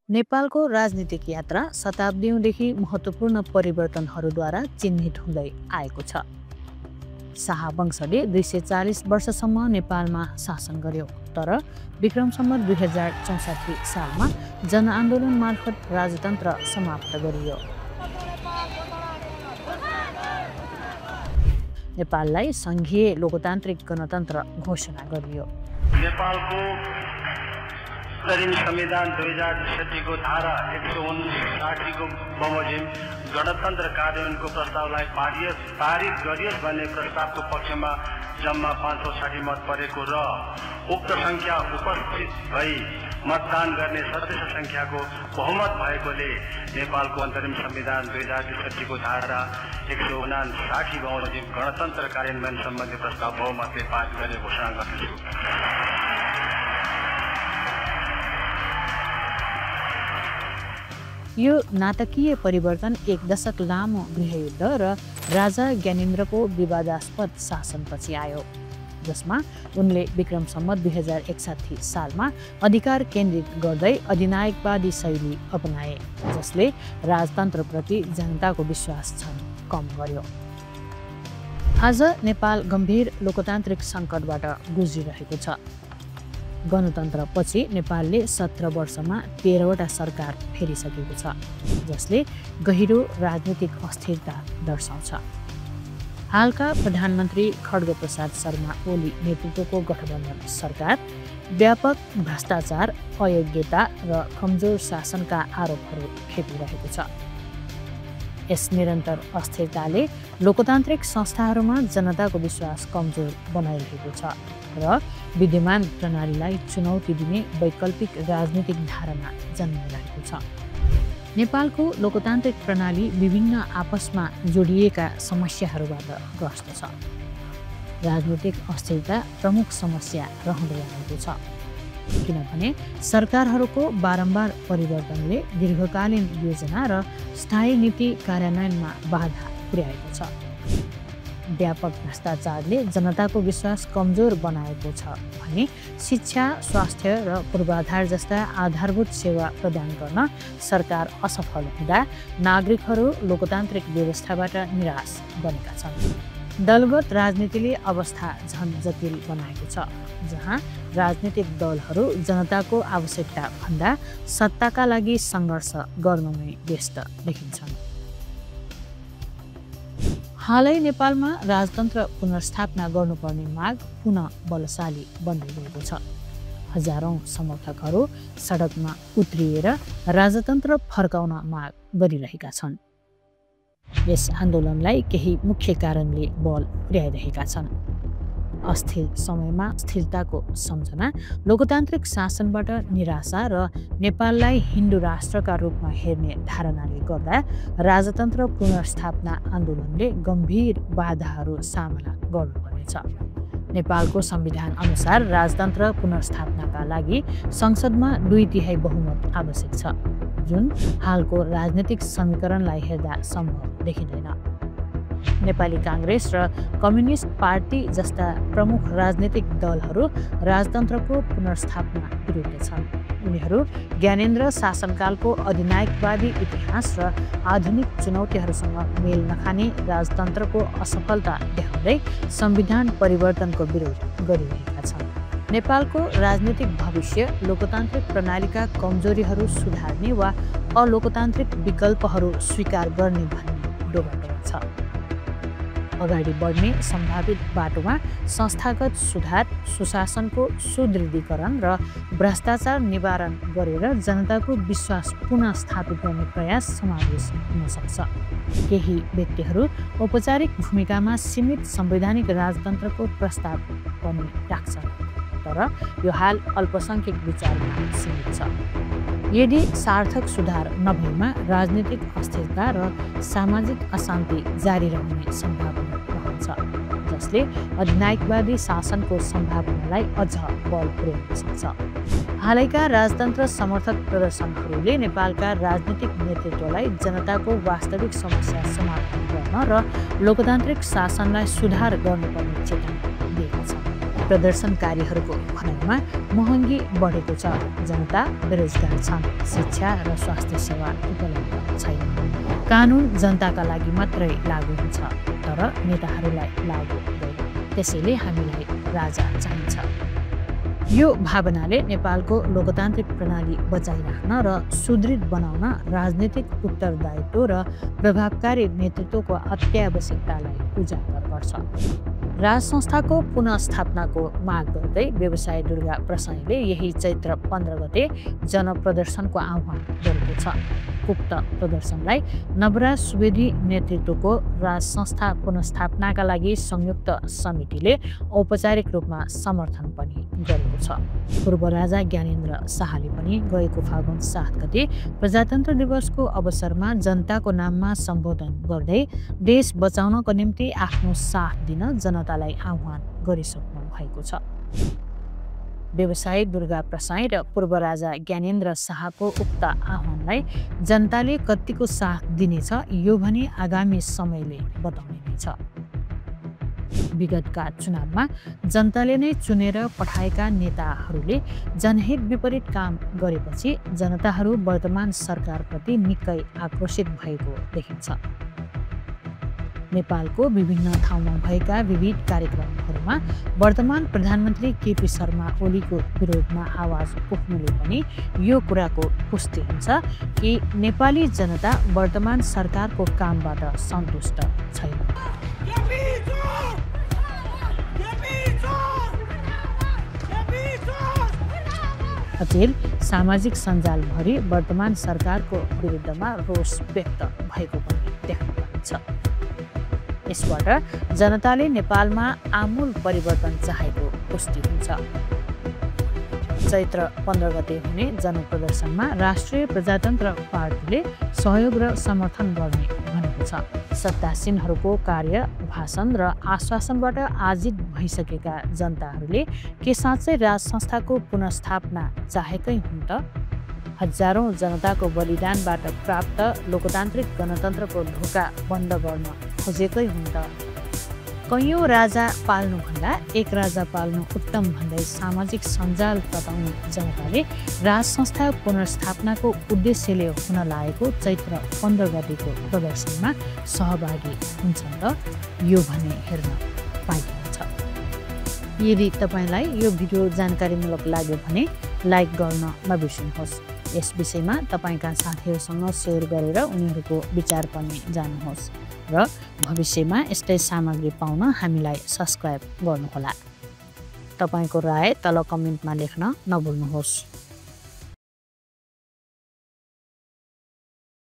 नेपालको राजनीतिक यात्रा शताब्दीौँदेखि महत्त्वपूर्ण परिवर्तनहरूद्वारा चिह्नित हुँदै आएको छ। शाहवंशले 240 वर्षसम्म नेपालमा शासन गर्यो, तर विक्रम सम्वत 2064 सालमा जनआन्दोलन मार्फत राजतन्त्र समाप्त गरियो। नेपाललाई सङ्घीय लोकतान्त्रिक गणतन्त्र घोषणा गरियो। नेपालको अन्तरिम संविधान 2066 को धारा 159 को बमोजिम गणतन्त्र कार्यान्वयनको प्रस्तावलाई पारित गरियोस् भन्ने प्रस्तावको पक्षमा जम्मा 560 मत परेको र उक्त संख्या उपस्थित भई मतदान गर्ने सदस्य संख्याको बहुमत भएकोले नेपालको अन्तरिम संविधान 2066 को धारा 159 बमोजिम गणतन्त्र कार्यान्वयन सम्बन्धी प्रस्ताव बहुमतले पारित गर्ने घोषणा गर्दछु। यो नाटकीय परिवर्तन एक दशक लामो गृहयुद्ध र राजा ज्ञानेन्द्रको विवादास्पद शासनपछि आयो, जसमा उनले विक्रम सम्वत 2061 सालमा अधिकार केन्द्रित गर्दै अधिनायकवादी शैली अपनाए, जसले राजतन्त्रप्रति जनताको विश्वास झन् कम गर्यो। आज नेपाल गम्भीर लोकतान्त्रिक सङ्कटबाट गुज्रिरहेको छ। गणतन्त्रपछि नेपालले 17 वर्षमा 13वटा सरकार फेरिसकेको छ, जसले गहिरो राजनीतिक अस्थिरता दर्शाउँछ। हालका प्रधानमन्त्री खड्गप्रसाद शर्मा ओली नेतृत्वको गठबन्धन सरकार व्यापक भ्रष्टाचार, अयोग्यता र कमजोर शासनका आरोपहरू खेपिरहेको छ। यस निरन्तर अस्थिरताले लोकतान्त्रिक संस्थाहरूमा जनताको विश्वास कमजोर बनाइरहेको छ र विद्यमान प्रणालीलाई चुनौती दिने वैकल्पिक राजनीतिक धारणा जन्मिरहेको छ। नेपालको लोकतान्त्रिक प्रणाली विभिन्न आपसमा जोडिएका समस्याहरूबाट ग्रस्त छ। राजनीतिक अस्थिरता प्रमुख समस्या रहँदै आएको छ, किनभने सरकारहरूको बारम्बार परिवर्तनले दीर्घकालीन योजना र स्थायी नीति कार्यान्वयनमा बाधा पुर्याएको छ। व्यापक भ्रष्टाचारले जनताको विश्वास कमजोर बनाएको छ भने शिक्षा, स्वास्थ्य र पूर्वाधार जस्ता आधारभूत सेवा प्रदान गर्न सरकार असफल हुँदा नागरिकहरू लोकतान्त्रिक व्यवस्थाबाट निराश बनेका छन्। दलगत राजनीतिले अवस्था झन् जटिल बनाएको छ, जहाँ राजनीतिक दलहरू जनताको आवश्यकता भन्दा सत्ताका लागि सङ्घर्ष गर्नमै व्यस्त देखिन्छन्। हालै नेपालमा राजतन्त्र पुनर्स्थापना गर्नुपर्ने माग पुनः बलशाली बन्दै गएको छ। हजारौं समर्थकहरू सडकमा उत्रिएर राजतन्त्र फर्काउन माग गरिरहेका छन्। यस आन्दोलनलाई केही मुख्य कारणले बल पुर्याइरहेका छन्। अस्थिर समयमा स्थिरताको सम्झना, लोकतान्त्रिक शासनबाट निराशा र नेपाललाई हिन्दू राष्ट्रका रूपमा हेर्ने धारणाले गर्दा राजतन्त्र पुनर्स्थापना आन्दोलनले गम्भीर बाधाहरू सामना गर्नुपर्नेछ। नेपालको संविधान अनुसार राजतन्त्र पुनर्स्थापनाका लागि संसदमा 2/3 बहुमत आवश्यक छ, जुन हालको राजनीतिक समीकरणलाई हेर्दा सम्भव देखिँदैन। नेपाली काङ्ग्रेस र कम्युनिस्ट पार्टी जस्ता प्रमुख राजनीतिक दलहरू राजतन्त्रको पुनर्स्थापना विरुद्ध छन्। उनीहरू ज्ञानेन्द्र शासनकालको अधिनायकवादी इतिहास र आधुनिक चुनौतीहरूसँग मेल नखाने राजतन्त्रको असफलता देखाउँदै संविधान परिवर्तनको विरोध गरिरहेका छन्। नेपालको राजनीतिक भविष्य लोकतान्त्रिक प्रणालीका कमजोरीहरू सुधार्ने वा अलोकतान्त्रिक विकल्पहरू स्वीकार गर्ने भन्ने डोबाटोमा छ। अगाडि बढ्ने सम्भावित बाटोमा संस्थागत सुधार, सुशासनको सुदृढीकरण र भ्रष्टाचार निवारण गरेर जनताको विश्वास पुनः स्थापित गर्ने प्रयास समावेश हुन सक्छ। केही व्यक्तिहरू औपचारिक भूमिकामा सीमित संवैधानिक राजतन्त्रको प्रस्ताव पनि राख्छन्, तर यो हाल अल्पसङ्ख्यक विचारमा सीमित छ। यदि सार्थक सुधार नभएमा राजनीतिक अस्थिरता र सामाजिक अशान्ति जारी रहने सम्भावना रहन्छ, जसले अधिनायकवादी शासनको सम्भावनालाई अझ बल पुर्याउन सक्छ। हालैका राजतन्त्र समर्थक प्रदर्शनहरूले नेपालका राजनीतिक नेतृत्वलाई जनताको वास्तविक समस्या समाधान गर्न र लोकतान्त्रिक शासनलाई सुधार गर्नुपर्ने चेतावनी दिएका छन्। प्रदर्शनकारीहरूको भनाइमा महँगी बढेको छ, जनता बेरोजगार छन्, शिक्षा र स्वास्थ्य सेवा उपलब्ध छैन, कानुन जनताका लागि मात्रै लागू हुन्छ तर नेताहरूलाई लागू हुँदैन, त्यसैले हामीलाई राजा चाहिन्छ। यो भावनाले नेपालको लोकतान्त्रिक प्रणाली बचाइराख्न र सुदृढ बनाउन राजनीतिक उत्तरदायित्व र प्रभावकारी नेतृत्वको अत्यावश्यकतालाई उजागर गर्छ। राज संस्थाको पुनःस्थापनाको माग गर्दै व्यवसायी दुर्गा प्रसाईले यही चैत्र 15 गते जनप्रदर्शनको आह्वान गरेको छ। उक्त प्रदर्शनलाई नवराज सुवेदी नेतृत्वको राज संस्था पुनःस्थापनाका लागि संयुक्त समितिले औपचारिक रूपमा समर्थन पनि गरेको छ। पूर्व राजा ज्ञानेन्द्र शाहले पनि गएको फागुन 7 गते प्रजातन्त्र दिवसको अवसरमा जनताको नाममा सम्बोधन गर्दै देश बचाउनको निम्ति आफ्नो साथ दिन जनतालाई आह्वान गरिसक्नु भएको छ। व्यवसायी दुर्गा प्रसाई र पूर्व राजा ज्ञानेन्द्र शाहको उक्त आह्वानलाई जनताले कतिको साथ दिनेछ यो भने आगामी समयले बताउने नै छ। विगतका चुनावमा जनताले नै चुनेर पठाएका नेताहरूले जनहित विपरीत काम गरेपछि जनताहरू वर्तमान सरकारप्रति निकै आक्रोशित भएको देखिन्छ। नेपालको विभिन्न ठाउँमा भएका विविध कार्यक्रमहरूमा वर्तमान प्रधानमन्त्री केपी शर्मा ओलीको विरोधमा आवाज उठ्नुले पनि यो कुराको पुष्टि हुन्छ कि नेपाली जनता वर्तमान सरकारको कामबाट सन्तुष्ट छैन। अचेल सामाजिक सञ्जालभरि वर्तमान सरकारको विरुद्धमा रोष व्यक्त भएको पनि देख्न पाइन्छ। यसबाट जनताले नेपालमा आमूल परिवर्तन चाहेको पुष्टि हुन्छ। चैत्र 15 गते हुने जनप्रदर्शनमा राष्ट्रिय प्रजातन्त्र पार्टीले सहयोग र समर्थन गर्ने भनेको छ। सत्तासीनहरूको कार्य भाषण र आश्वासनबाट आजित भइसकेका जनताहरूले के साँच्चै राज संस्थाको पुनःस्थापना चाहेकै हुन् त? हजारौं जनताको बलिदानबाट प्राप्त लोकतान्त्रिक गणतन्त्रको ढोका बन्द गर्न खोजेकै हुन् त? कैयौं राजा पाल्नुभन्दा एक राजा पाल्नु उत्तम भन्दै सामाजिक सञ्जाल तताउने जनताले राज संस्था पुनर्स्थापनाको उद्देश्यले हुन लागेको चैत्र 15 गतेको प्रदर्शनमा सहभागी हुन्छन् त? यो भने हेर्न पाइन्छ। यदि तपाईँलाई यो भिडियो जानकारीमूलक लाग्यो भने लाइक गर्न नबिर्सनुहोस्। यस विषयमा तपाईँका साथीहरूसँग सेयर गरेर उनीहरूको विचार पनि जान्नुहोस् र भविष्यमा यस्तै सामग्री पाउन हामीलाई सब्स्क्राइब गर्नुहोला। तपाईँको राय तल कमेन्टमा लेख्न नभुल्नुहोस्।